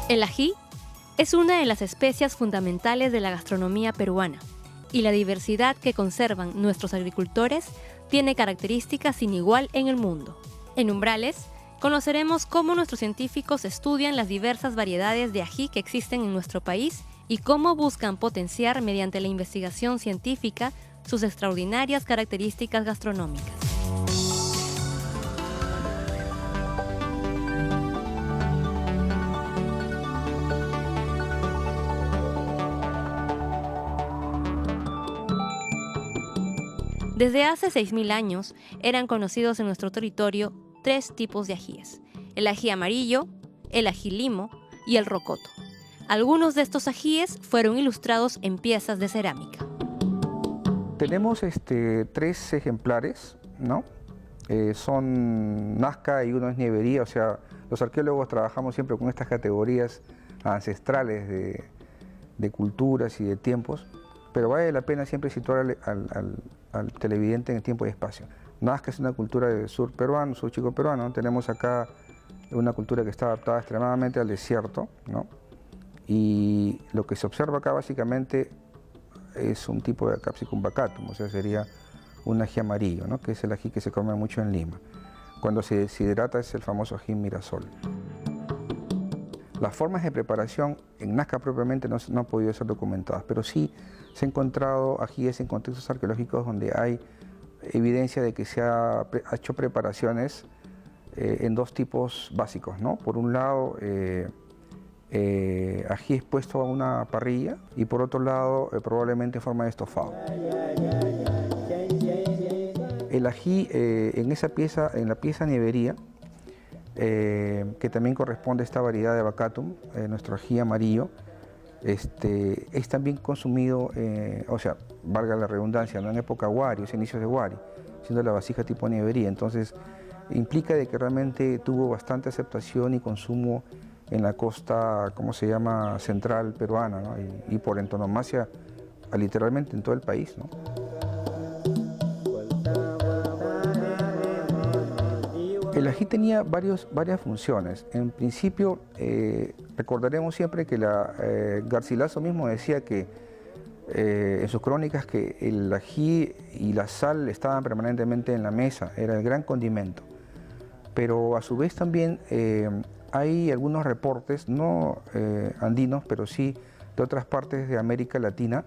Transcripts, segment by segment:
El ají es una de las especias fundamentales de la gastronomía peruana y la diversidad que conservan nuestros agricultores tiene características sin igual en el mundo. En Umbrales, conoceremos cómo nuestros científicos estudian las diversas variedades de ají que existen en nuestro país y cómo buscan potenciar mediante la investigación científica sus extraordinarias características gastronómicas. Desde hace 6.000 años eran conocidos en nuestro territorio 3 tipos de ajíes: el ají amarillo, el ají limo y el rocoto. Algunos de estos ajíes fueron ilustrados en piezas de cerámica. Tenemos 3 ejemplares, ¿no? Son Nazca y uno es Nievería, o sea, los arqueólogos trabajamos siempre con estas categorías ancestrales de culturas y de tiempos, pero vale la pena siempre situar al televidente en el tiempo y espacio. Nazca es una cultura del sur peruano, sur chico peruano, ¿no? Tenemos acá una cultura que está adaptada extremadamente al desierto, ¿no? Y lo que se observa acá básicamente es un tipo de Capsicum baccatum, o sea, sería un ají amarillo, ¿no? Que es el ají que se come mucho en Lima. Cuando se deshidrata es el famoso ají mirasol. Las formas de preparación en Nazca propiamente no han podido ser documentadas, pero sí se han encontrado ajíes en contextos arqueológicos donde hay evidencia de que se ha hecho preparaciones en 2 tipos básicos, ¿no? Por un lado, ají expuesto a una parrilla y por otro lado, probablemente en forma de estofado. El ají en la pieza Nievería, que también corresponde a esta variedad de baccatum, nuestro ají amarillo, es también consumido, o sea, valga la redundancia, no en época Huari, es inicios de Huari, siendo la vasija tipo Nievería. Entonces, implica de que realmente tuvo bastante aceptación y consumo en la costa, ¿cómo se llama?, central peruana, ¿no? Y por antonomasia, literalmente en todo el país, ¿no? El ají tenía varias funciones. En principio, recordaremos siempre que Garcilaso mismo decía que en sus crónicas que el ají y la sal estaban permanentemente en la mesa, era el gran condimento. Pero a su vez también hay algunos reportes, no andinos, pero sí de otras partes de América Latina,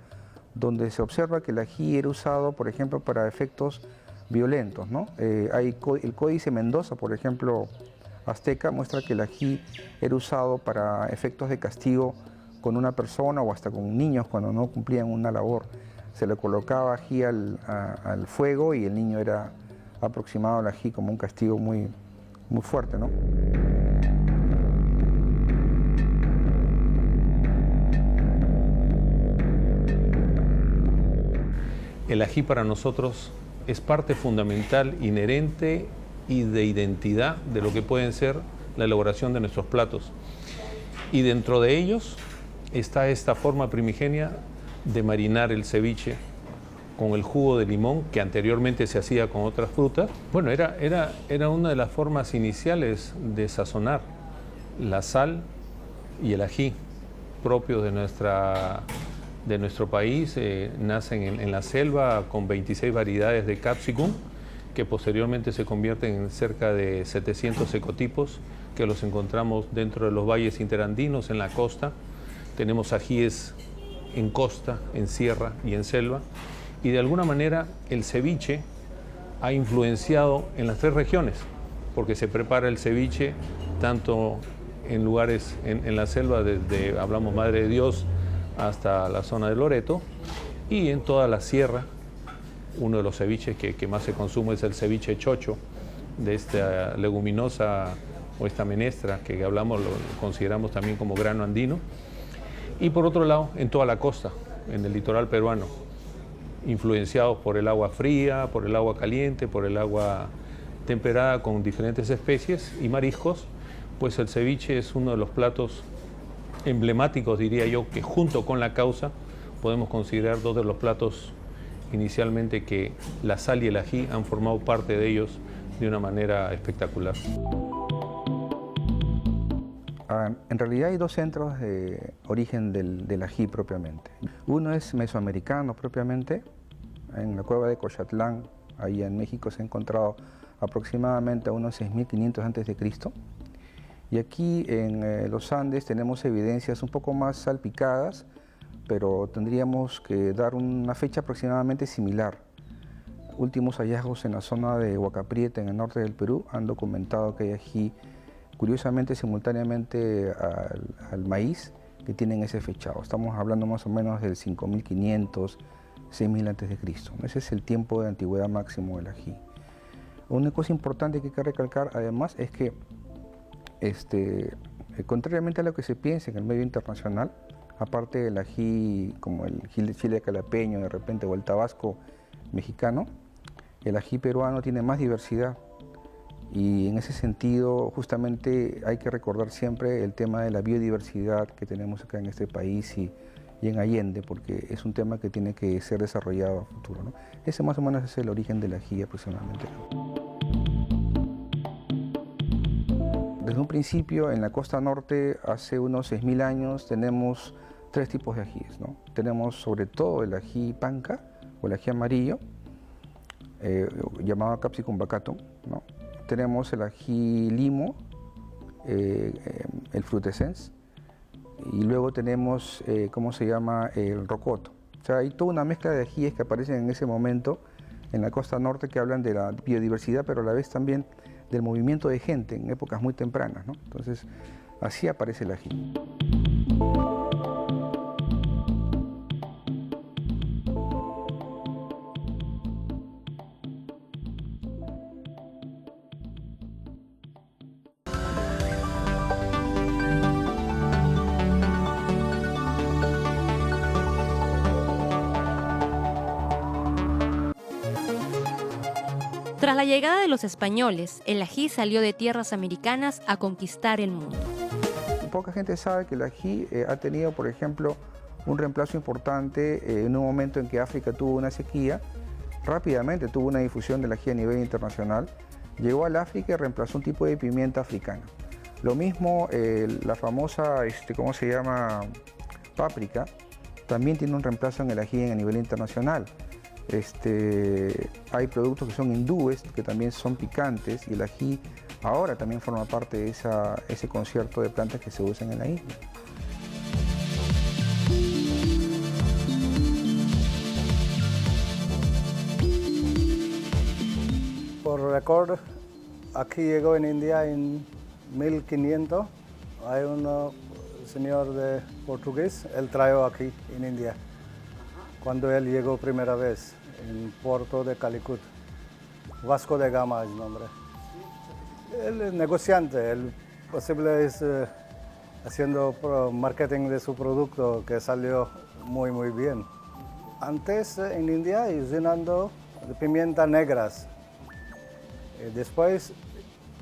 donde se observa que el ají era usado, por ejemplo, para efectos violentos, ¿no? El Códice Mendoza, por ejemplo, azteca, muestra que el ají era usado para efectos de castigo con una persona o hasta con niños cuando no cumplían una labor. Se le colocaba ají al fuego y el niño era aproximado al ají como un castigo muy fuerte, ¿no? El ají para nosotros es parte fundamental, inherente y de identidad de lo que pueden ser la elaboración de nuestros platos. Y dentro de ellos está esta forma primigenia de marinar el ceviche con el jugo de limón, que anteriormente se hacía con otras frutas. Bueno, era una de las formas iniciales de sazonar la sal y el ají propios de nuestro país. Nacen en la selva con 26 variedades de capsicum, que posteriormente se convierten en cerca de 700 ecotipos, que los encontramos dentro de los valles interandinos, en la costa. Tenemos ajíes en costa, en sierra y en selva. Y de alguna manera el ceviche ha influenciado en las 3 regiones, porque se prepara el ceviche tanto en lugares en la selva, desde, hablamos Madre de Dios, hasta la zona de Loreto, y en toda la sierra. Uno de los ceviches que más se consume es el ceviche chocho, de esta leguminosa o esta menestra que hablamos, lo consideramos también como grano andino. Y por otro lado, en toda la costa, en el litoral peruano, influenciados por el agua fría, por el agua caliente, por el agua temperada con diferentes especies y mariscos, pues el ceviche es uno de los platos emblemáticos, diría yo, que junto con la causa podemos considerar 2 de los platos inicialmente que la sal y el ají han formado parte de ellos de una manera espectacular. En realidad hay dos centros de origen del ají propiamente. Uno es mesoamericano propiamente, en la cueva de Cochatlán, ahí en México se ha encontrado aproximadamente a unos 6.500 a.C. Y aquí en los Andes tenemos evidencias un poco más salpicadas, pero tendríamos que dar una fecha aproximadamente similar. Últimos hallazgos en la zona de Huacaprieta, en el norte del Perú, han documentado que hay ají, curiosamente, simultáneamente al maíz, que tienen ese fechado. Estamos hablando más o menos del 5.500, 6.000 a.C. Ese es el tiempo de antigüedad máximo del ají. Una cosa importante que hay que recalcar, además, es que, contrariamente a lo que se piensa en el medio internacional, aparte del ají como el chile calapeño de repente o el tabasco mexicano, el ají peruano tiene más diversidad y en ese sentido justamente hay que recordar siempre el tema de la biodiversidad que tenemos acá en este país y en Allende, porque es un tema que tiene que ser desarrollado a futuro, ¿no? Ese más o menos es el origen del ají aproximadamente. Desde un principio en la costa norte, hace unos 6.000 años, tenemos tres tipos de ajíes, ¿no? Tenemos sobre todo el ají panca o el ají amarillo, llamado Capsicum bacatum, ¿no? Tenemos el ají limo, el frutescens, y luego tenemos, el rocoto. O sea, hay toda una mezcla de ajíes que aparecen en ese momento en la costa norte que hablan de la biodiversidad, pero a la vez también del movimiento de gente en épocas muy tempranas, ¿no? Entonces, así aparece el ají. Tras la llegada de los españoles, el ají salió de tierras americanas a conquistar el mundo. Poca gente sabe que el ají ha tenido, por ejemplo, un reemplazo importante en un momento en que África tuvo una sequía. Rápidamente tuvo una difusión del ají a nivel internacional. Llegó al África y reemplazó un tipo de pimienta africana. Lo mismo la famosa, páprica, también tiene un reemplazo en el ají a nivel internacional. Hay productos que son hindúes, que también son picantes, y el ají ahora también forma parte de ese concierto de plantas que se usan en la isla. Por récord, aquí llegó en India en 1500. Hay un señor portugués, él trajo aquí en India, cuando él llegó primera vez en Puerto de Calicut. Vasco de Gama es el nombre. Él es negociante, él posible es haciendo marketing de su producto que salió muy bien. Antes en India usando pimientas negras. Después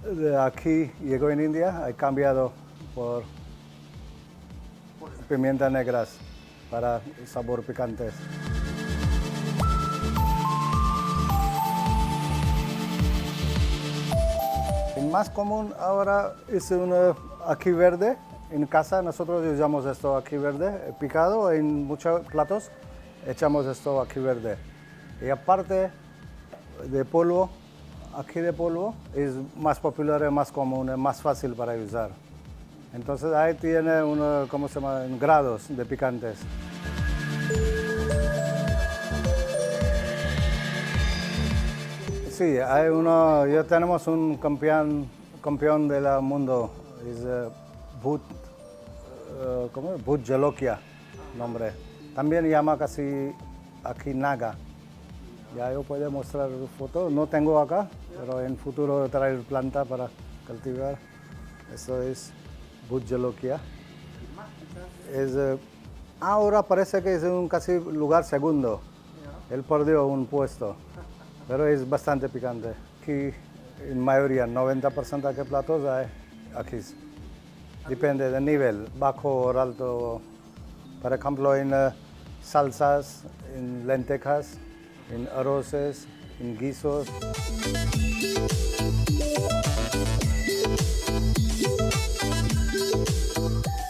de aquí llegó en India, ha cambiado por pimientas negras para sabor picante. El más común ahora es un ají verde. En casa nosotros usamos esto ají verde picado. En muchos platos echamos esto ají verde. Y aparte de polvo, ají de polvo es más popular, más común, más fácil para usar. Entonces ahí tiene grados de picantes. Sí, ya tenemos un campeón del mundo, es Bhut Jolokia, nombre. También llama casi aquí Naga. Ya yo puedo mostrar fotos, no tengo acá, pero en futuro traer planta para cultivar. Eso es Bhut Jolokia. Ahora parece que es un casi lugar segundo. Él perdió un puesto, pero es bastante picante. Aquí, en mayoría, 90% de platos hay aquí. Depende del nivel, bajo o alto. Por ejemplo, en salsas, en lentejas, en arroces, en guisos.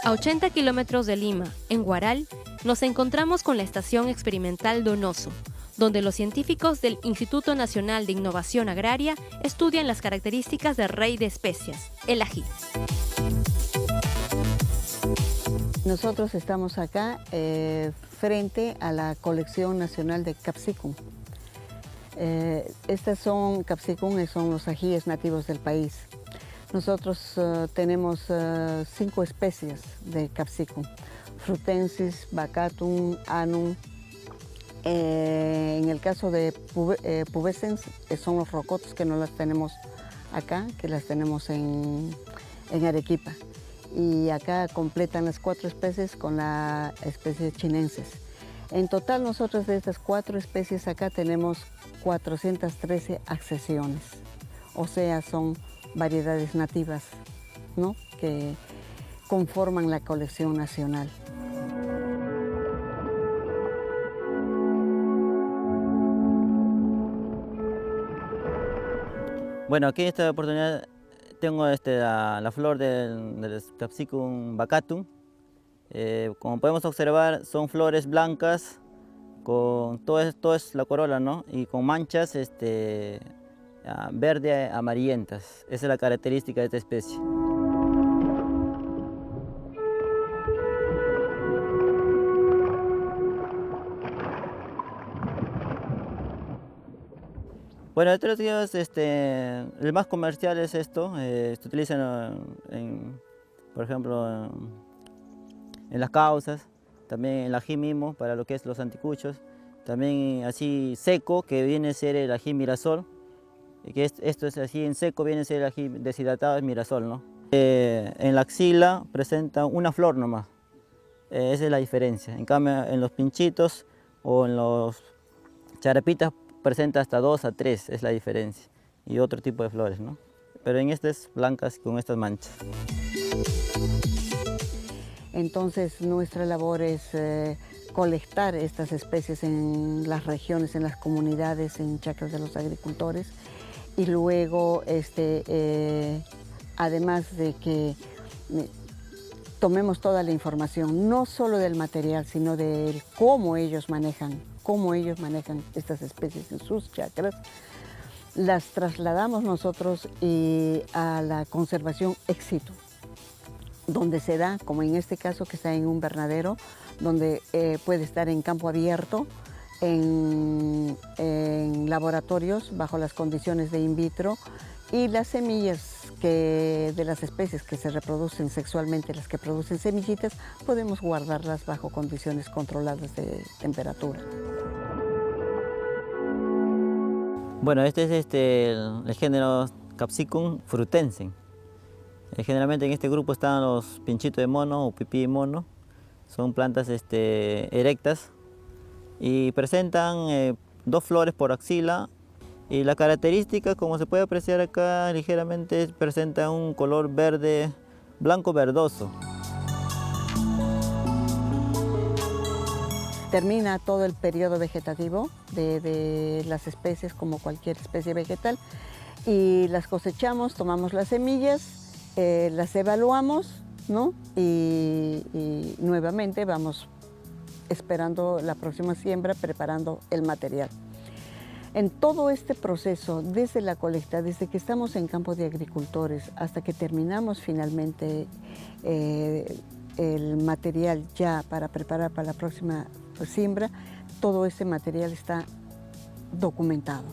A 80 kilómetros de Lima, en Huaral, nos encontramos con la Estación Experimental Donoso, donde los científicos del Instituto Nacional de Innovación Agraria estudian las características del rey de especias, el ají. Nosotros estamos acá frente a la colección nacional de capsicum. Estas son capsicum, son los ajíes nativos del país. Nosotros tenemos 5 especies de capsicum: frutensis, bacatum, anum. En el caso de pubescens, son los rocotos, que no las tenemos acá, que las tenemos en Arequipa. Y acá completan las 4 especies con la especie chinensis. En total, nosotros de estas 4 especies acá tenemos 413 accesiones, o sea, son variedades nativas, ¿no?, que conforman la colección nacional. Bueno, aquí en esta oportunidad tengo la flor del Capsicum bacatum. Como podemos observar, son flores blancas con todo es la corola, ¿no?, y con manchas verde amarillentas. Esa es la característica de esta especie. Bueno, estos días el más comercial es esto. Se utiliza por ejemplo, en las causas, también en el ají mismo para lo que es los anticuchos, también así seco, que viene a ser el ají mirasol, que esto es así en seco, viene a ser el ají deshidratado, es mirasol, ¿no? En la axila presenta una flor nomás, esa es la diferencia. En cambio, en los pinchitos o en los charapitas presenta hasta 2 a 3, es la diferencia, y otro tipo de flores, ¿no? Pero en estas blancas con estas manchas. Entonces nuestra labor es colectar estas especies en las regiones, en las comunidades, en chacras de los agricultores, y luego además de que tomemos toda la información, no solo del material, sino de cómo ellos manejan estas especies en sus chacras, las trasladamos nosotros a la conservación ex situ, donde se da, como en este caso que está en un invernadero, donde puede estar en campo abierto, en laboratorios bajo las condiciones de in vitro, y las semillas de las especies que se reproducen sexualmente, las que producen semillitas, podemos guardarlas bajo condiciones controladas de temperatura. Bueno, este es el género Capsicum frutensens. Generalmente en este grupo están los pinchitos de mono o pipí de mono. Son plantas erectas y presentan 2 flores por axila. Y la característica, como se puede apreciar acá ligeramente, presenta un color verde, blanco verdoso. Termina todo el periodo vegetativo de las especies, como cualquier especie vegetal, y las cosechamos, tomamos las semillas, las evaluamos, ¿no?, y nuevamente vamos esperando la próxima siembra, preparando el material. En todo este proceso, desde la colecta, desde que estamos en campo de agricultores hasta que terminamos finalmente el material ya para preparar para la próxima siembra, todo ese material está documentado.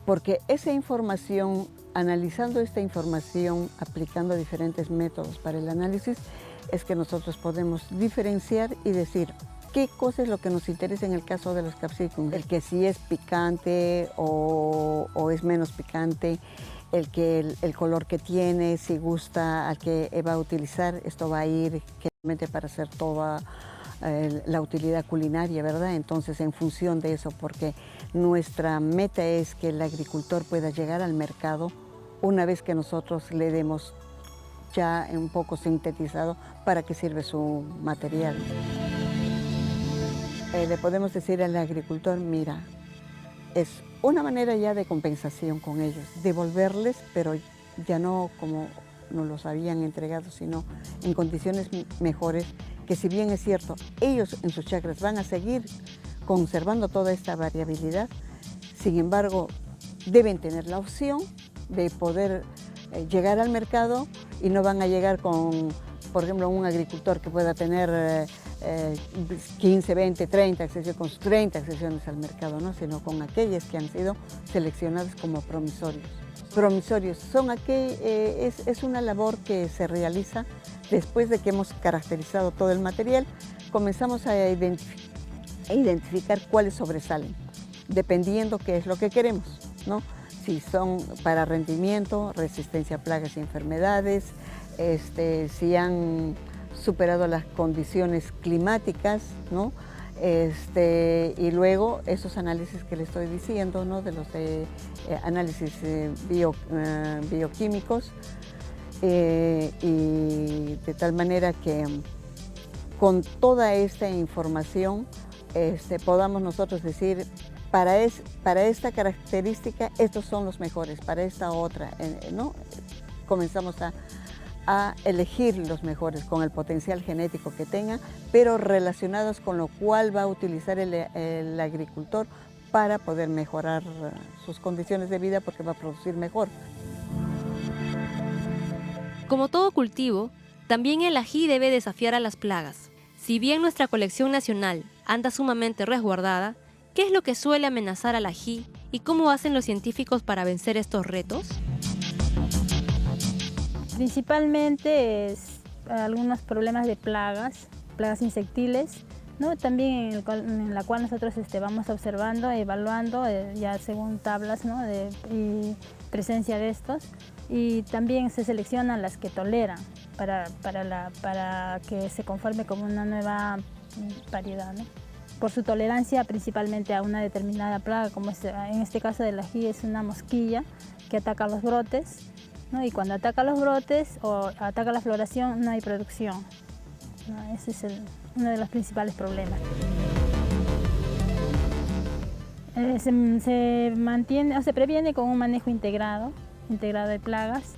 Porque esa información, analizando esta información, aplicando diferentes métodos para el análisis, es que nosotros podemos diferenciar y decir qué cosa es lo que nos interesa en el caso de los capsicum. El que si es picante o es menos picante, el color que tiene, si gusta al que va a utilizar, esto va a ir generalmente para hacer toda la utilidad culinaria, ¿verdad? Entonces, en función de eso, porque nuestra meta es que el agricultor pueda llegar al mercado una vez que nosotros le demos ya un poco sintetizado para qué sirve su material. Le podemos decir al agricultor, mira, es una manera ya de compensación con ellos, devolverles, pero ya no como nos los habían entregado, sino en condiciones mejores, que si bien es cierto, ellos en sus chacras van a seguir conservando toda esta variabilidad, sin embargo, deben tener la opción de poder llegar al mercado y no van a llegar con, por ejemplo, un agricultor que pueda tener 15, 20, 30 accesiones, con sus 30 accesiones al mercado, ¿no? Sino con aquellas que han sido seleccionadas como promisorios. Promisorios son es una labor que se realiza después de que hemos caracterizado todo el material, comenzamos a identificar cuáles sobresalen, dependiendo qué es lo que queremos, ¿no? Si son para rendimiento, resistencia a plagas y enfermedades, si han superado las condiciones climáticas, ¿no? Y luego esos análisis que le estoy diciendo, ¿no? De los análisis bioquímicos, y de tal manera que con toda esta información podamos nosotros decir, para esta característica estos son los mejores, para esta otra, ¿no? Comenzamos a elegir los mejores con el potencial genético que tengan, pero relacionados con lo cual va a utilizar el agricultor para poder mejorar sus condiciones de vida, porque va a producir mejor. Como todo cultivo, también el ají debe desafiar a las plagas. Si bien nuestra colección nacional anda sumamente resguardada, ¿qué es lo que suele amenazar al ají y cómo hacen los científicos para vencer estos retos? Principalmente algunos problemas de plagas insectiles, ¿no? También en la cual nosotros vamos observando, evaluando, ya según tablas, ¿no? Y presencia de estos. Y también se seleccionan las que toleran para que se conforme como una nueva variedad, ¿no? Por su tolerancia principalmente a una determinada plaga, como en este caso del ají es una mosquilla que ataca los brotes, ¿no? Y cuando ataca los brotes o ataca la floración no hay producción, ¿no? Ese es uno de los principales problemas. Se mantiene o se previene con un manejo integrado de plagas,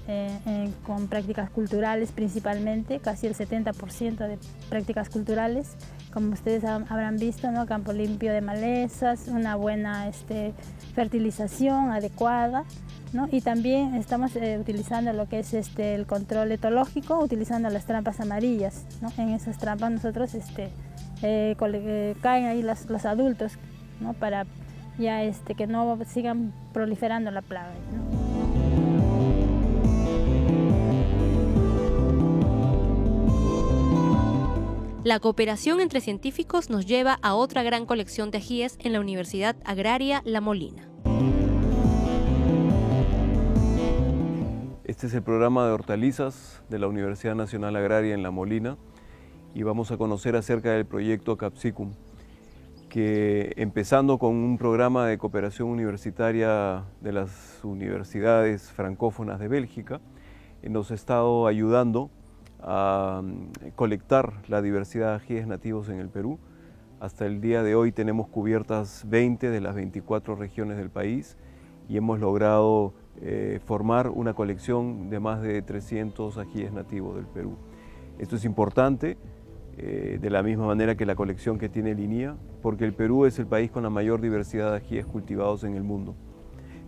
con prácticas culturales principalmente, casi el 70% de prácticas culturales, como ustedes habrán visto, ¿no? Campo limpio de malezas, una buena fertilización adecuada, ¿no? Y también estamos utilizando lo que es el control etológico, utilizando las trampas amarillas, ¿no? En esas trampas nosotros caen ahí los adultos, ¿no? Para ya que no sigan proliferando la plaga, ¿no? La cooperación entre científicos nos lleva a otra gran colección de ajíes en la Universidad Agraria La Molina. Este es el programa de hortalizas de la Universidad Nacional Agraria en La Molina y vamos a conocer acerca del proyecto Capsicum, que empezando con un programa de cooperación universitaria de las universidades francófonas de Bélgica, nos ha estado ayudando a colectar la diversidad de ajíes nativos en el Perú. Hasta el día de hoy tenemos cubiertas 20 de las 24 regiones del país y hemos logrado formar una colección de más de 300 ajíes nativos del Perú. Esto es importante, de la misma manera que la colección que tiene Linía, porque el Perú es el país con la mayor diversidad de ajíes cultivados en el mundo.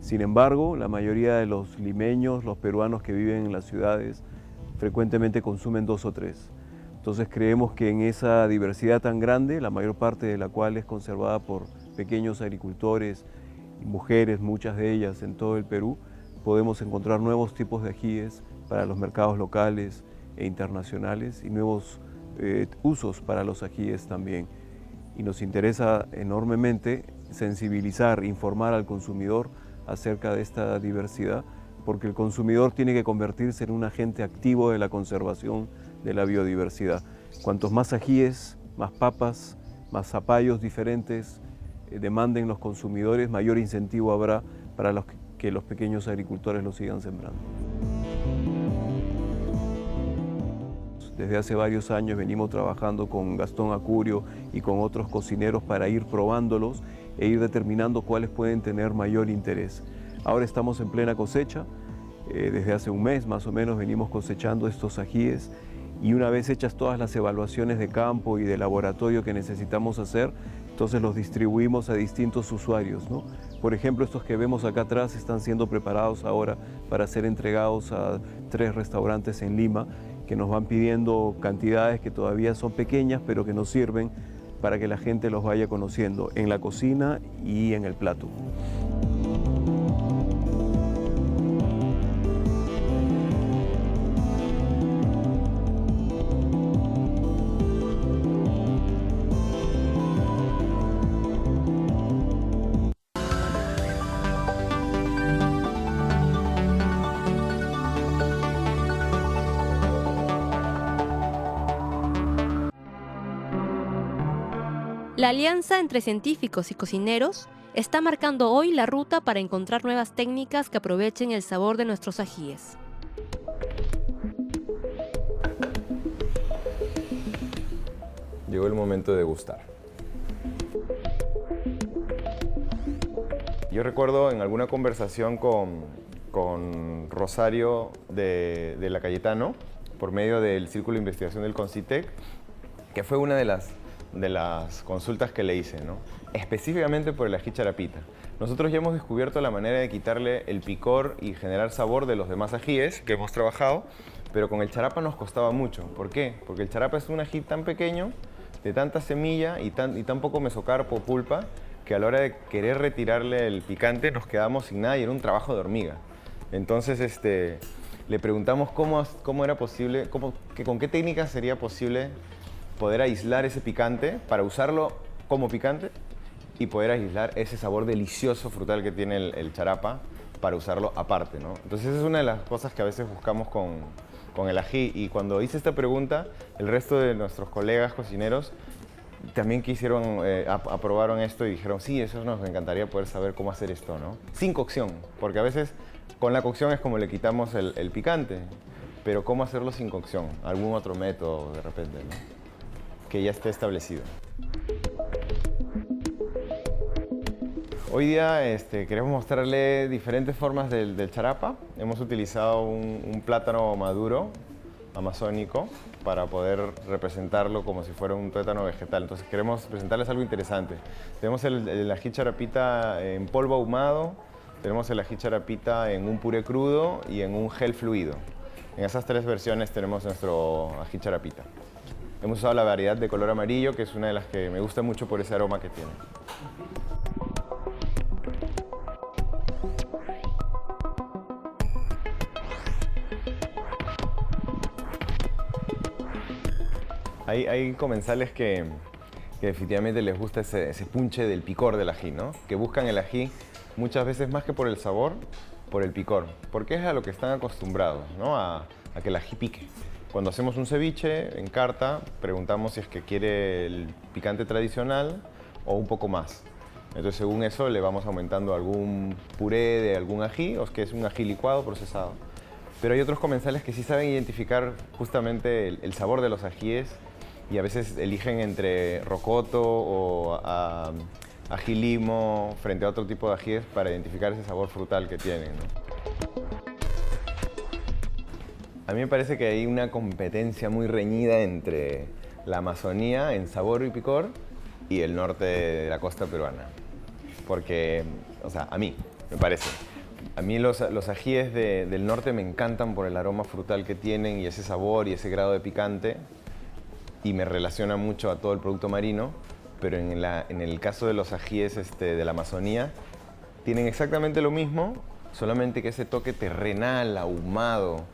Sin embargo, la mayoría de los limeños, los peruanos que viven en las ciudades, frecuentemente consumen 2 o 3. Entonces creemos que en esa diversidad tan grande, la mayor parte de la cual es conservada por pequeños agricultores y mujeres, muchas de ellas en todo el Perú, podemos encontrar nuevos tipos de ajíes para los mercados locales e internacionales y nuevos usos para los ajíes también. Y nos interesa enormemente sensibilizar, informar al consumidor acerca de esta diversidad, porque el consumidor tiene que convertirse en un agente activo de la conservación de la biodiversidad. Cuantos más ajíes, más papas, más zapallos diferentes demanden los consumidores, mayor incentivo habrá para que los pequeños agricultores lo sigan sembrando. Desde hace varios años venimos trabajando con Gastón Acurio y con otros cocineros para ir probándolos e ir determinando cuáles pueden tener mayor interés. Ahora estamos en plena cosecha Desde hace un mes más o menos venimos cosechando estos ajíes y una vez hechas todas las evaluaciones de campo y de laboratorio que necesitamos hacer, entonces los distribuimos a distintos usuarios, ¿no? Por ejemplo, estos que vemos acá atrás están siendo preparados ahora para ser entregados a 3 restaurantes en Lima que nos van pidiendo cantidades que todavía son pequeñas pero que nos sirven para que la gente los vaya conociendo en la cocina y en el plato. La alianza entre científicos y cocineros está marcando hoy la ruta para encontrar nuevas técnicas que aprovechen el sabor de nuestros ajíes. Llegó el momento de degustar. Yo recuerdo en alguna conversación con Rosario de la Cayetano, por medio del Círculo de Investigación del Concitec, que fue una de las consultas que le hice, ¿no? Específicamente por el ají charapita. Nosotros ya hemos descubierto la manera de quitarle el picor y generar sabor de los demás ajíes que hemos trabajado, pero con el charapa nos costaba mucho. ¿Por qué? Porque el charapa es un ají tan pequeño, de tanta semilla y tan poco mesocarpo o pulpa, que a la hora de querer retirarle el picante nos quedamos sin nada y era un trabajo de hormiga. Entonces le preguntamos cómo era posible, con qué técnica sería posible poder aislar ese picante para usarlo como picante y poder aislar ese sabor delicioso frutal que tiene el charapa para usarlo aparte, ¿no? Entonces esa es una de las cosas que a veces buscamos con el ají, y cuando hice esta pregunta, el resto de nuestros colegas cocineros también aprobaron esto y dijeron, sí, eso nos encantaría poder saber cómo hacer esto, ¿no? Sin cocción, porque a veces con la cocción es como le quitamos el picante, pero ¿cómo hacerlo sin cocción? Algún otro método de repente, ¿no? Que ya esté establecido. Hoy día queremos mostrarle diferentes formas del charapa. Hemos utilizado un plátano maduro, amazónico, para poder representarlo como si fuera un tuétano vegetal. Entonces queremos presentarles algo interesante. Tenemos el ají charapita en polvo ahumado, tenemos el ají charapita en un puré crudo y en un gel fluido. En esas 3 versiones tenemos nuestro ají charapita. Hemos usado la variedad de color amarillo, que es una de las que me gusta mucho por ese aroma que tiene. Hay comensales que definitivamente les gusta ese punche del picor del ají, ¿no? Que buscan el ají muchas veces más que por el sabor, por el picor, porque es a lo que están acostumbrados, ¿no? A que el ají pique. Cuando hacemos un ceviche en carta, preguntamos si es que quiere el picante tradicional o un poco más. Entonces, según eso, le vamos aumentando algún puré de algún ají, o es que es un ají licuado, procesado. Pero hay otros comensales que sí saben identificar justamente el sabor de los ajíes y a veces eligen entre rocoto o ají limo frente a otro tipo de ajíes para identificar ese sabor frutal que tienen, ¿no? A mí me parece que hay una competencia muy reñida entre la Amazonía en sabor y picor y el norte de la costa peruana. Porque, o sea, a mí, me parece. A mí los ajíes del norte me encantan por el aroma frutal que tienen y ese sabor y ese grado de picante, y me relaciona mucho a todo el producto marino, pero en el caso de los ajíes de la Amazonía tienen exactamente lo mismo, solamente que ese toque terrenal, ahumado,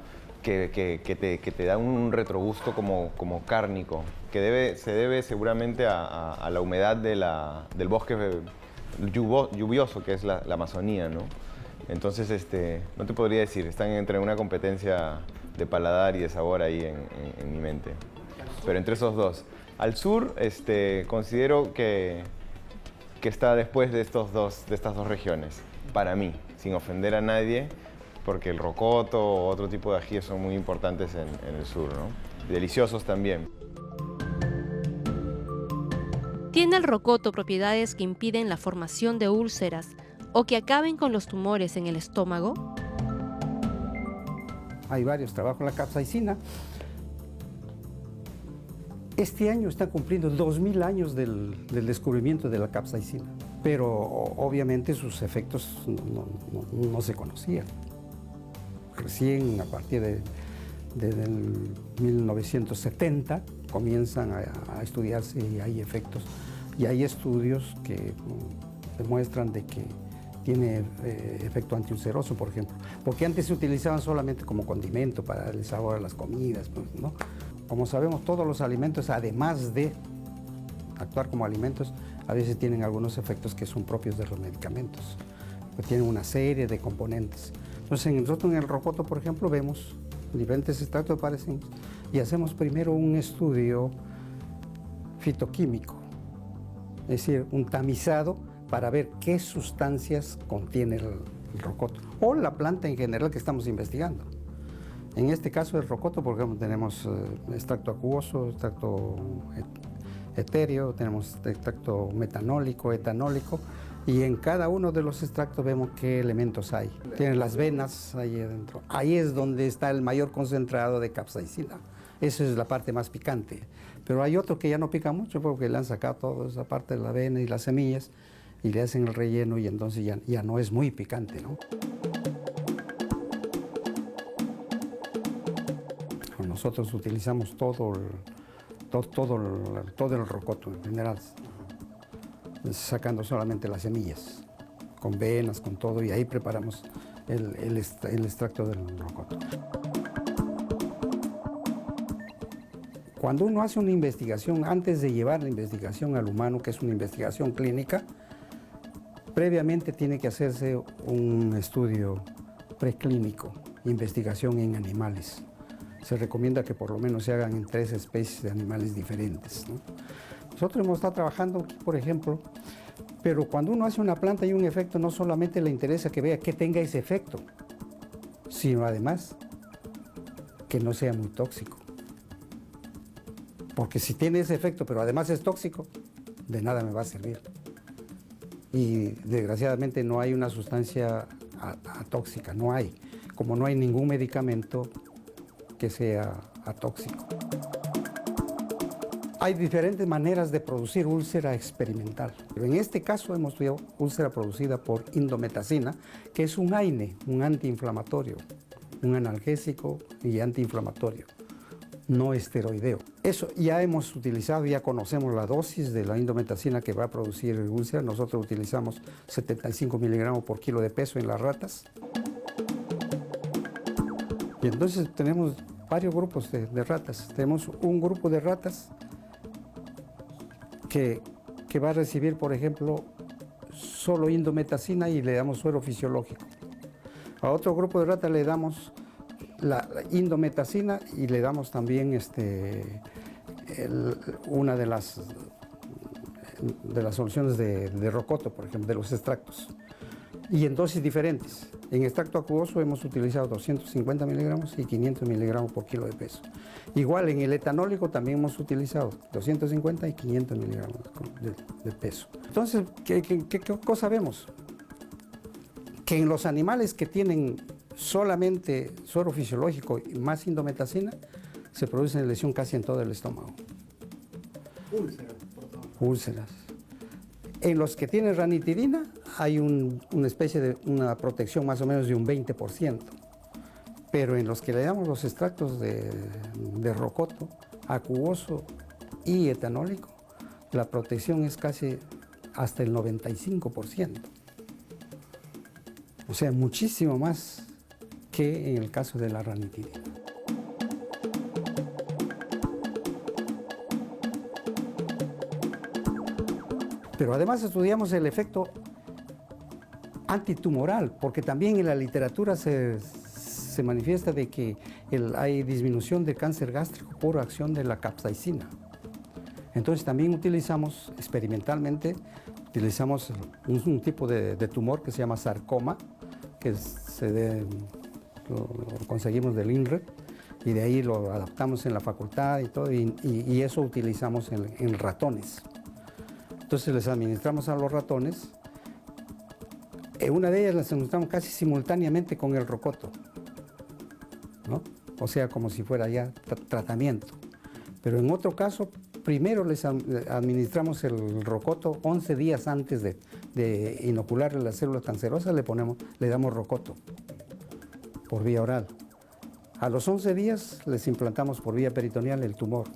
que te da un retrogusto como cárnico, que se debe seguramente a la humedad del bosque lluvioso que es la Amazonía, ¿no? Entonces, no te podría decir, están entre una competencia de paladar y de sabor ahí en mi mente. Pero entre esos dos. Al sur, considero que está después de estas dos regiones, para mí, sin ofender a nadie, porque el rocoto o otro tipo de ajíes son muy importantes en el sur, ¿no? Deliciosos también. ¿Tiene el rocoto propiedades que impiden la formación de úlceras o que acaben con los tumores en el estómago? hay varios trabajos. La capsaicina, este año está cumpliendo 2000 años del descubrimiento de la capsaicina, pero obviamente sus efectos no se conocían. Recién a partir de 1970 comienzan a estudiarse y hay efectos y hay estudios que demuestran de que tiene efecto antiulceroso, por ejemplo, porque antes se utilizaban solamente como condimento para darle sabor a las comidas, ¿no? Como sabemos, todos los alimentos, además de actuar como alimentos, a veces tienen algunos efectos que son propios de los medicamentos, pues tienen una serie de componentes. Entonces, nosotros en el rocoto, por ejemplo, vemos diferentes extractos de parecen y hacemos primero un estudio fitoquímico, es decir, un tamizado para ver qué sustancias contiene el rocoto o la planta en general que estamos investigando. En este caso del rocoto, por ejemplo, tenemos extracto acuoso, extracto etéreo, tenemos extracto metanólico, etanólico, y en cada uno de los extractos vemos qué elementos hay. Tienen las venas ahí adentro. Ahí es donde está el mayor concentrado de capsaicina. Esa es la parte más picante. Pero hay otro que ya no pica mucho porque le han sacado toda esa parte de la vena y las semillas y le hacen el relleno y entonces ya no es muy picante, ¿no? Nosotros utilizamos todo el rocoto en general, sacando solamente las semillas, con venas, con todo, y ahí preparamos el extracto del rocoto. Cuando uno hace una investigación, antes de llevar la investigación al humano, que es una investigación clínica, previamente tiene que hacerse un estudio preclínico, investigación en animales. Se recomienda que por lo menos se hagan en 3 especies de animales diferentes, ¿no? Nosotros hemos estado trabajando aquí, por ejemplo, pero cuando uno hace una planta y un efecto, no solamente le interesa que vea que tenga ese efecto, sino además que no sea muy tóxico. Porque si tiene ese efecto, pero además es tóxico, de nada me va a servir. Y desgraciadamente no hay una sustancia atóxica, no hay. Como no hay ningún medicamento que sea atóxico. Hay diferentes maneras de producir úlcera experimental. Pero en este caso hemos estudiado úlcera producida por indometacina, que es un AINE, un antiinflamatorio, un analgésico y antiinflamatorio, no esteroideo. Eso ya hemos utilizado, ya conocemos la dosis de la indometacina que va a producir úlcera. Nosotros utilizamos 75 miligramos por kilo de peso en las ratas. Y entonces tenemos varios grupos de ratas. Tenemos un grupo de ratas que va a recibir, por ejemplo, solo indometacina y le damos suero fisiológico. A otro grupo de ratas le damos la indometacina y le damos también una de las soluciones de rocoto, por ejemplo, de los extractos. Y en dosis diferentes. En extracto acuoso hemos utilizado 250 miligramos y 500 miligramos por kilo de peso. Igual en el etanólico también hemos utilizado 250 y 500 miligramos de peso. Entonces, ¿qué cosa vemos? Que en los animales que tienen solamente suero fisiológico y más indometacina, se produce lesión casi en todo el estómago. Úlceras, por favor. Úlceras. En los que tienen ranitidina hay una especie de una protección más o menos de un 20%, pero en los que le damos los extractos de rocoto, acuoso y etanólico, la protección es casi hasta el 95%. O sea, muchísimo más que en el caso de la ranitidina. Pero además estudiamos el efecto antitumoral, porque también en la literatura se manifiesta de que hay disminución de cáncer gástrico por acción de la capsaicina. Entonces también utilizamos, experimentalmente, un tipo de tumor que se llama sarcoma, que lo conseguimos del INRE, y de ahí lo adaptamos en la facultad y todo, y eso utilizamos en ratones. Entonces les administramos a los ratones. Una de ellas las administramos casi simultáneamente con el rocoto, ¿no? O sea, como si fuera ya tratamiento. Pero en otro caso, primero les administramos el rocoto 11 días antes de inocularle las células cancerosas, le damos rocoto por vía oral. A los 11 días les implantamos por vía peritoneal el tumor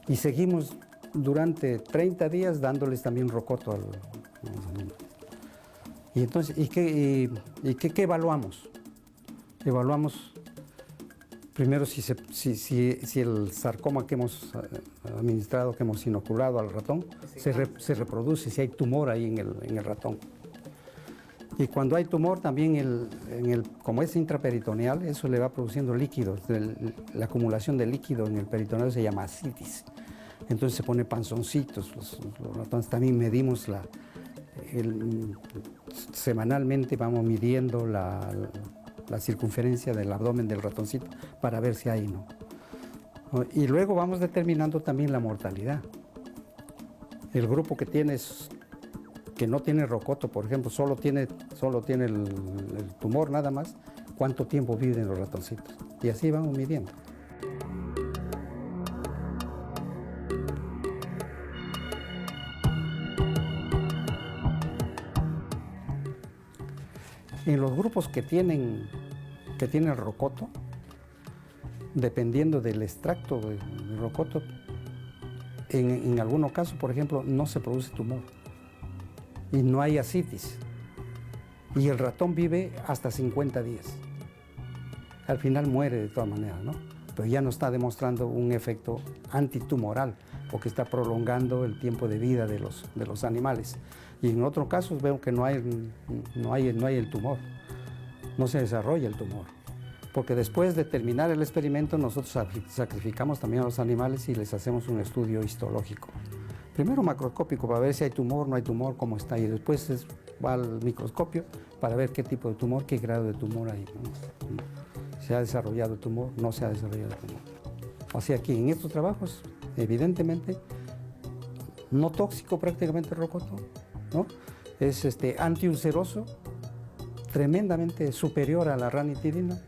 y seguimos durante 30 días dándoles también rocoto. Y entonces, ¿qué evaluamos? Evaluamos primero si el sarcoma que hemos administrado, que hemos inoculado al ratón, se reproduce, si hay tumor ahí en el ratón. Y cuando hay tumor también, como es intraperitoneal, eso le va produciendo líquidos. La acumulación de líquido en el peritoneal se llama ascitis. Entonces se pone panzoncitos. Los ratones también medimos semanalmente, vamos midiendo la circunferencia del abdomen del ratoncito para ver si hay no. Y luego vamos determinando también la mortalidad. El grupo que no tiene rocoto, por ejemplo, solo tiene el tumor nada más, ¿cuánto tiempo viven los ratoncitos? Y así vamos midiendo. En los grupos que tienen rocoto, dependiendo del extracto de rocoto, en algunos casos, por ejemplo, no se produce tumor y no hay ascitis. Y el ratón vive hasta 50 días. Al final muere de todas maneras, ¿no? Pero ya no está demostrando un efecto antitumoral, porque está prolongando el tiempo de vida de los animales. Y en otros casos veo que no hay el tumor, no se desarrolla el tumor. Porque después de terminar el experimento, nosotros sacrificamos también a los animales y les hacemos un estudio histológico. Primero macroscópico para ver si hay tumor, no hay tumor, cómo está. Y después va al microscopio para ver qué tipo de tumor, qué grado de tumor hay, ¿no? ¿Se ha desarrollado el tumor? ¿No se ha desarrollado el tumor? O sea que en estos trabajos, evidentemente, no tóxico prácticamente el rocoto, ¿no? Es antiulceroso, tremendamente superior a la ranitidina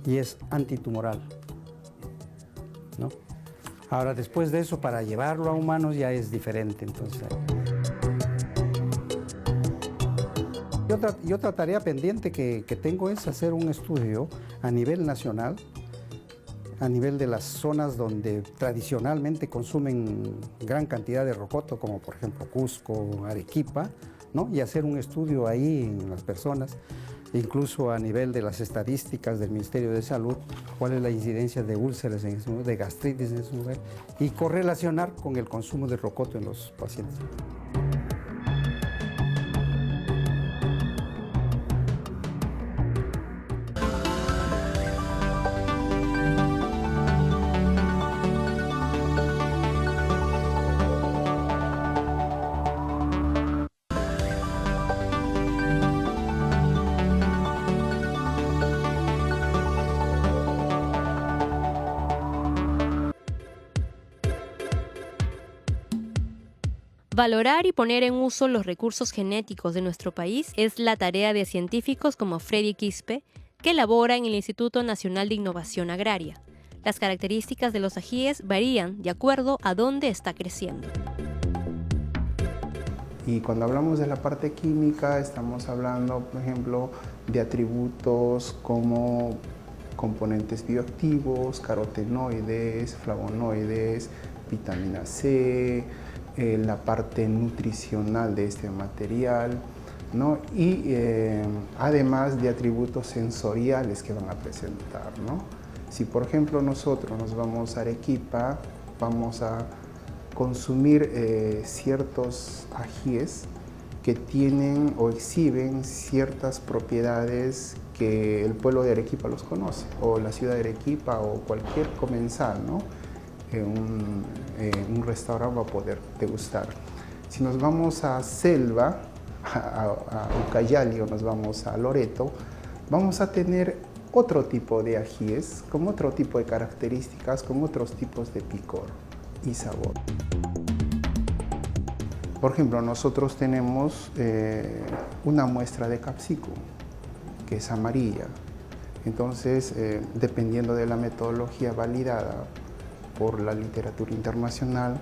y es antitumoral, ¿no? Ahora, después de eso, para llevarlo a humanos ya es diferente. Entonces, y otra tarea pendiente que tengo es hacer un estudio a nivel nacional, a nivel de las zonas donde tradicionalmente consumen gran cantidad de rocoto, como por ejemplo Cusco, Arequipa, ¿no? Y hacer un estudio ahí en las personas, incluso a nivel de las estadísticas del Ministerio de Salud, cuál es la incidencia de úlceras en ese lugar, de gastritis en ese lugar, y correlacionar con el consumo de rocoto en los pacientes. Valorar y poner en uso los recursos genéticos de nuestro país es la tarea de científicos como Freddy Quispe, que elabora en el Instituto Nacional de Innovación Agraria. Las características de los ajíes varían de acuerdo a dónde está creciendo. Y cuando hablamos de la parte química, estamos hablando, por ejemplo, de atributos como componentes bioactivos, carotenoides, flavonoides, vitamina C, la parte nutricional de este material, ¿no? Y además de atributos sensoriales que van a presentar, ¿no? Si por ejemplo nosotros nos vamos a Arequipa, vamos a consumir ciertos ajíes que tienen o exhiben ciertas propiedades que el pueblo de Arequipa los conoce, o la ciudad de Arequipa, o cualquier comensal, ¿no? Un restaurante va a poder degustar. Si nos vamos a Selva, a Ucayali, o nos vamos a Loreto, vamos a tener otro tipo de ajíes, con otro tipo de características, con otros tipos de picor y sabor. Por ejemplo, nosotros tenemos una muestra de capsicum, que es amarilla. Entonces, dependiendo de la metodología validada por la literatura internacional,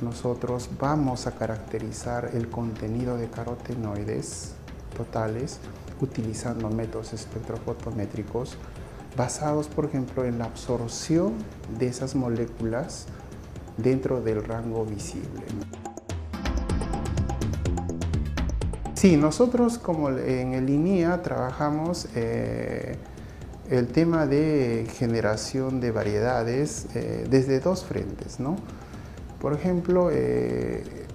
nosotros vamos a caracterizar el contenido de carotenoides totales utilizando métodos espectrofotométricos basados, por ejemplo, en la absorción de esas moléculas dentro del rango visible. Sí, nosotros como en el INIA trabajamos el tema de generación de variedades desde dos frentes, ¿no? Por ejemplo,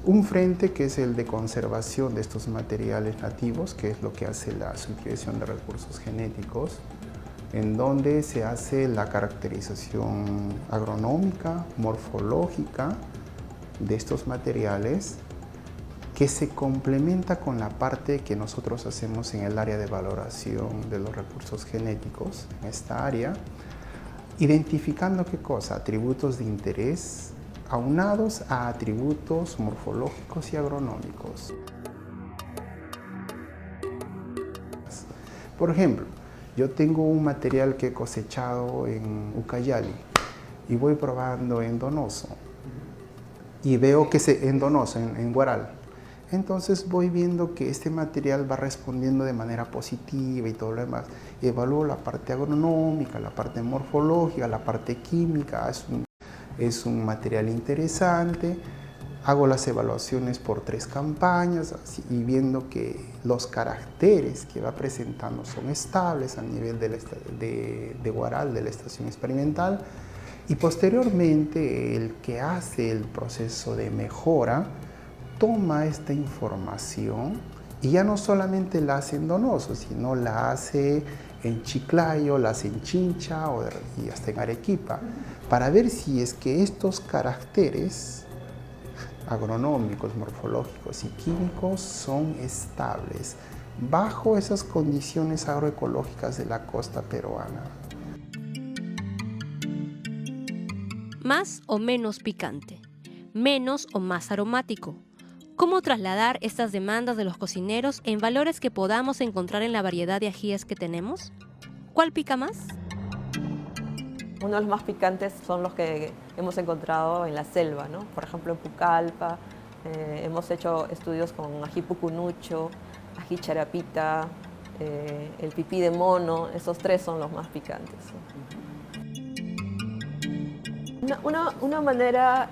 un frente que es el de conservación de estos materiales nativos, que es lo que hace la subdirección de recursos genéticos, en donde se hace la caracterización agronómica, morfológica de estos materiales, que se complementa con la parte que nosotros hacemos en el área de valoración de los recursos genéticos, en esta área, identificando ¿qué cosa? Atributos de interés aunados a atributos morfológicos y agronómicos. Por ejemplo, yo tengo un material que he cosechado en Ucayali y voy probando en Donoso y veo que en Donoso, en Guaral. Entonces voy viendo que este material va respondiendo de manera positiva y todo lo demás. Evalúo la parte agronómica, la parte morfológica, la parte química, es un material interesante. Hago las evaluaciones por 3 campañas y viendo que los caracteres que va presentando son estables a nivel de Guaral, de la estación experimental. Y posteriormente el que hace el proceso de mejora toma esta información y ya no solamente la hace en Donoso, sino la hace en Chiclayo, la hace en Chincha y hasta en Arequipa, para ver si es que estos caracteres agronómicos, morfológicos y químicos son estables bajo esas condiciones agroecológicas de la costa peruana. Más o menos picante, menos o más aromático. ¿Cómo trasladar estas demandas de los cocineros en valores que podamos encontrar en la variedad de ajíes que tenemos? ¿Cuál pica más? Uno de los más picantes son los que hemos encontrado en la selva, ¿no? Por ejemplo, en Pucallpa, hemos hecho estudios con ají pucunucho, ají charapita, el pipí de mono, esos 3 son los más picantes. Una manera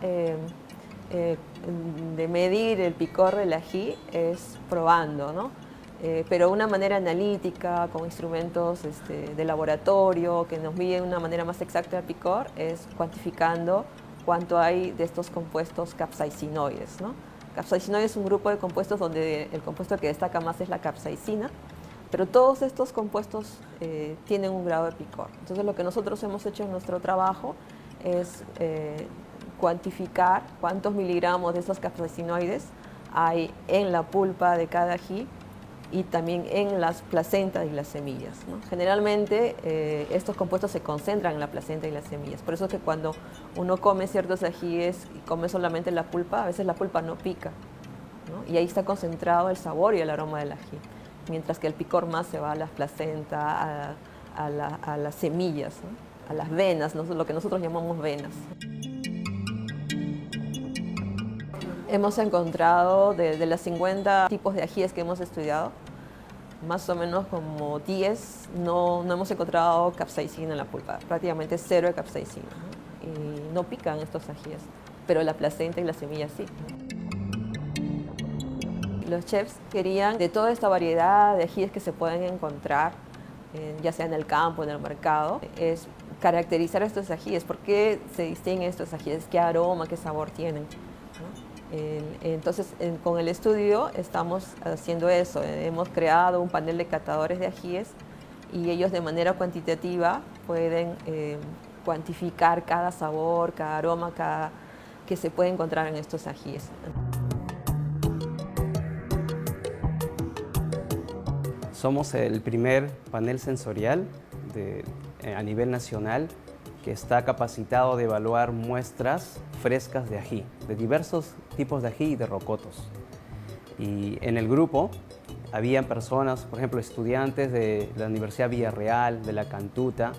de medir el picor del ají es probando, ¿no? Pero una manera analítica, con instrumentos de laboratorio, que nos miden de una manera más exacta el picor, es cuantificando cuánto hay de estos compuestos capsaicinoides, ¿no? Capsaicinoides es un grupo de compuestos donde el compuesto que destaca más es la capsaicina, pero todos estos compuestos tienen un grado de picor. Entonces lo que nosotros hemos hecho en nuestro trabajo es cuantificar cuántos miligramos de esos capsaicinoides hay en la pulpa de cada ají y también en las placentas y las semillas, ¿no? Generalmente estos compuestos se concentran en la placenta y las semillas, por eso es que cuando uno come ciertos ajíes y come solamente la pulpa, a veces la pulpa no pica, ¿no? Y ahí está concentrado el sabor y el aroma del ají, mientras que el picor más se va a las placentas, a las semillas, ¿no? A las venas, ¿no? Lo que nosotros llamamos venas. Hemos encontrado de las 50 tipos de ajíes que hemos estudiado, más o menos como 10 no hemos encontrado capsaicina en la pulpa, prácticamente 0 de capsaicina, ¿no? Y no pican estos ajíes, pero la placenta y la semilla sí, ¿no? Los chefs querían de toda esta variedad de ajíes que se pueden encontrar, ya sea en el campo, en el mercado, es caracterizar estos ajíes. ¿Por qué se distinguen estos ajíes? ¿Qué aroma, qué sabor tienen? Entonces, con el estudio estamos haciendo eso. Hemos creado un panel de catadores de ajíes y ellos de manera cuantitativa pueden cuantificar cada sabor, cada aroma que se puede encontrar en estos ajíes. Somos el primer panel sensorial a nivel nacional que está capacitado de evaluar muestras frescas de ají, de diversos tipos de ají y de rocotos. Y en el grupo Habían personas, por ejemplo, estudiantes de la Universidad Villarreal, de la Cantuta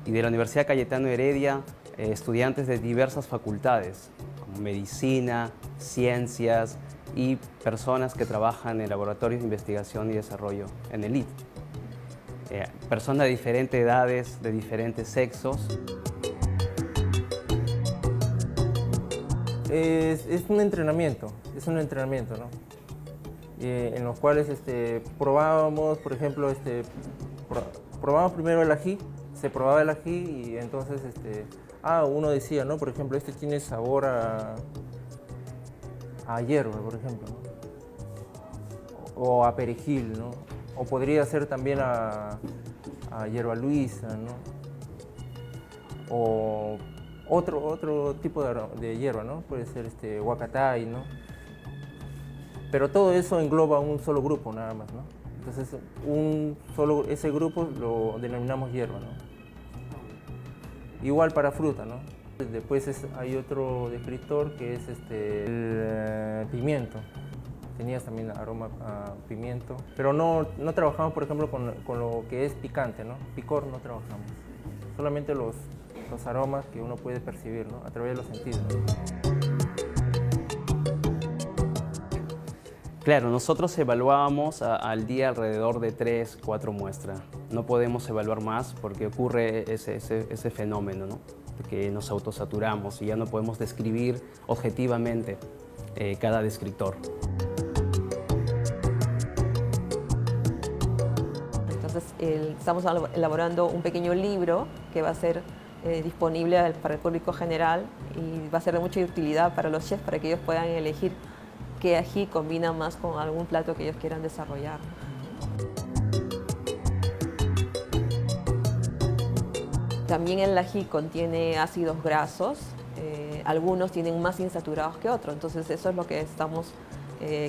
y de la Universidad Cayetano Heredia, estudiantes de diversas facultades, como medicina, ciencias y personas que trabajan en laboratorios de investigación y desarrollo en el IT. Personas de diferentes edades, de diferentes sexos. Es un entrenamiento, ¿no? En los cuales probábamos, por ejemplo, probábamos primero el ají, se probaba el ají y entonces uno decía, ¿no? Por ejemplo, este tiene sabor a hierba, por ejemplo, ¿no? O a perejil, ¿no? O podría ser también a hierba luisa, ¿no? O otro tipo de hierba, ¿no? Puede ser huacatay, ¿no? Pero todo eso engloba un solo grupo nada más, ¿no? Entonces ese grupo lo denominamos hierba, ¿no? Igual para fruta, ¿no? Después hay otro descriptor que es el pimiento. Tenías también aroma a pimiento, pero no trabajamos, por ejemplo, con lo que es picante, ¿no? Picor no trabajamos, solamente los aromas que uno puede percibir, ¿no? A través de los sentidos, ¿no? Claro, nosotros evaluábamos al día alrededor de 3, 4 muestras. No podemos evaluar más porque ocurre ese fenómeno, ¿no? Que nos autosaturamos y ya no podemos describir objetivamente cada descriptor. Entonces estamos elaborando un pequeño libro que va a ser disponible para el público general y va a ser de mucha utilidad para los chefs para que ellos puedan elegir qué ají combina más con algún plato que ellos quieran desarrollar. También el ají contiene ácidos grasos, algunos tienen más insaturados que otros, entonces eso es lo que estamos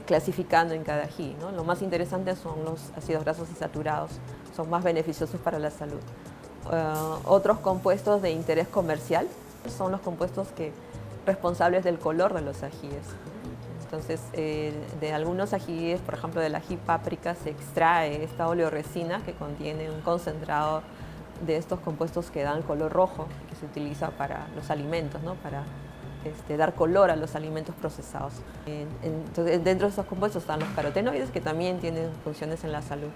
clasificando en cada ají, ¿no? Lo más interesante son los ácidos grasos insaturados, son más beneficiosos para la salud. Otros compuestos de interés comercial son los compuestos responsables del color de los ajíes. Entonces, de algunos ajíes, por ejemplo del ají páprica, se extrae esta oleoresina que contiene un concentrado de estos compuestos que dan color rojo, que se utiliza para los alimentos, ¿no? Para dar color a los alimentos procesados. Entonces, dentro de estos compuestos están los carotenoides, que también tienen funciones en la salud.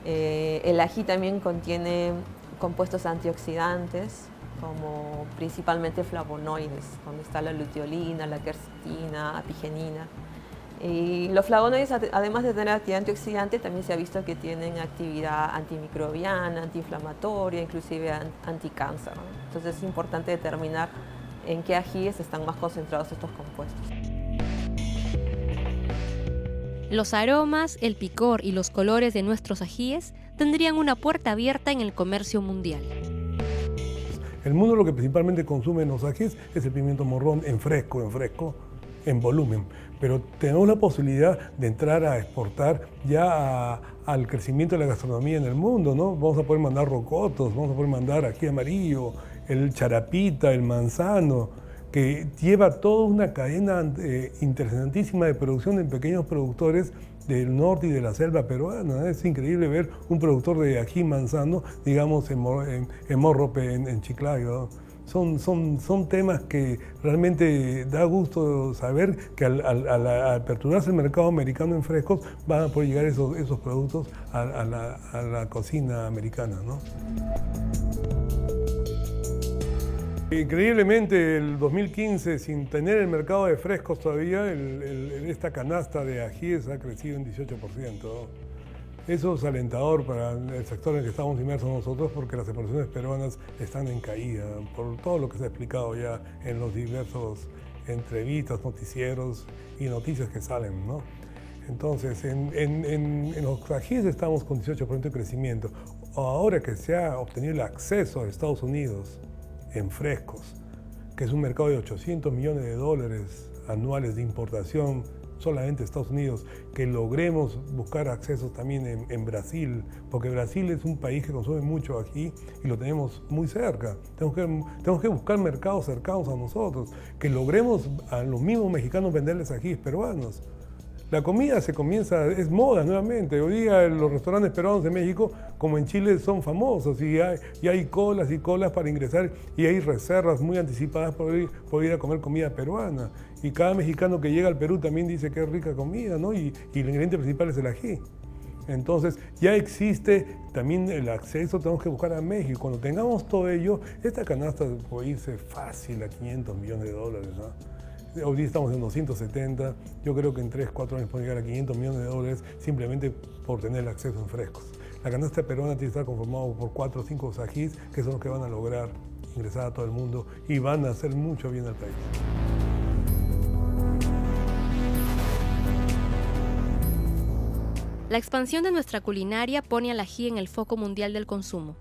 El ají también contiene compuestos antioxidantes, como principalmente flavonoides, donde está la luteolina, la quercetina, apigenina. Y los flavonoides, además de tener actividad antioxidante, también se ha visto que tienen actividad antimicrobiana, antiinflamatoria, inclusive anticáncer, ¿no? Entonces es importante determinar en qué ajíes están más concentrados estos compuestos. Los aromas, el picor y los colores de nuestros ajíes tendrían una puerta abierta en el comercio mundial. El mundo lo que principalmente consume en los ajíes es el pimiento morrón en fresco, en volumen. Pero tenemos la posibilidad de entrar a exportar ya al crecimiento de la gastronomía en el mundo, ¿no? Vamos a poder mandar rocotos, vamos a poder mandar ají amarillo, el charapita, el manzano, que lleva toda una cadena interesantísima de producción en pequeños productores del norte y de la selva peruana. Es increíble ver un productor de ají manzano, digamos, en Morrope, en Chiclayo. Son temas que realmente da gusto saber que al aperturarse el mercado americano en frescos van a poder llegar esos productos a la cocina americana, ¿no? Increíblemente, el 2015, sin tener el mercado de frescos todavía, esta canasta de ajíes ha crecido en 18%. Eso es alentador para el sector en el que estamos inmersos nosotros, porque las exportaciones peruanas están en caída, por todo lo que se ha explicado ya en los diversos entrevistas, noticieros y noticias que salen, ¿no? Entonces, en los ajíes estamos con 18% de crecimiento. Ahora que se ha obtenido el acceso a Estados Unidos en frescos, que es un mercado de $800 millones anuales de importación solamente Estados Unidos, que logremos buscar accesos también en Brasil, porque Brasil es un país que consume mucho ají y lo tenemos muy cerca. Tenemos que buscar mercados cercanos a nosotros, que logremos a los mismos mexicanos venderles ajíes peruanos. La comida es moda nuevamente. Hoy día los restaurantes peruanos de México, como en Chile, son famosos y hay colas y colas para ingresar y hay reservas muy anticipadas por ir a comer comida peruana. Y cada mexicano que llega al Perú también dice que es rica comida, ¿no? Y el ingrediente principal es el ají. Entonces ya existe también el acceso, tenemos que buscar a México. Cuando tengamos todo ello, esta canasta puede irse fácil a $500 millones, ¿no? Hoy día estamos en 270, yo creo que en 3-4 años puede llegar a $500 millones simplemente por tener el acceso en frescos. La canasta peruana tiene que estar conformada por 4 o 5 ajís, que son los que van a lograr ingresar a todo el mundo y van a hacer mucho bien al país. La expansión de nuestra culinaria pone al ají en el foco mundial del consumo.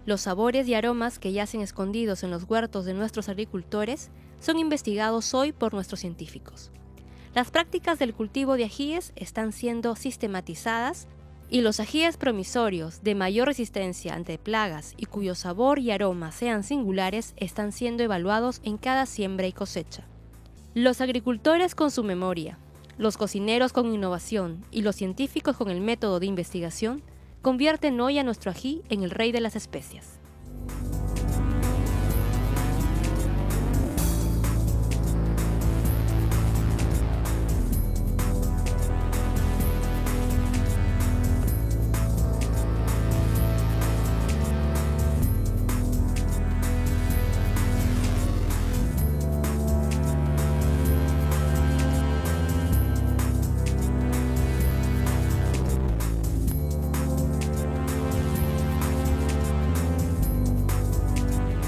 Los sabores y aromas que yacen escondidos en los huertos de nuestros agricultores son investigados hoy por nuestros científicos. Las prácticas del cultivo de ajíes están siendo sistematizadas y los ajíes promisorios de mayor resistencia ante plagas y cuyo sabor y aroma sean singulares están siendo evaluados en cada siembra y cosecha. Los agricultores con su memoria, los cocineros con innovación y los científicos con el método de investigación convierten hoy a nuestro ají en el rey de las especias.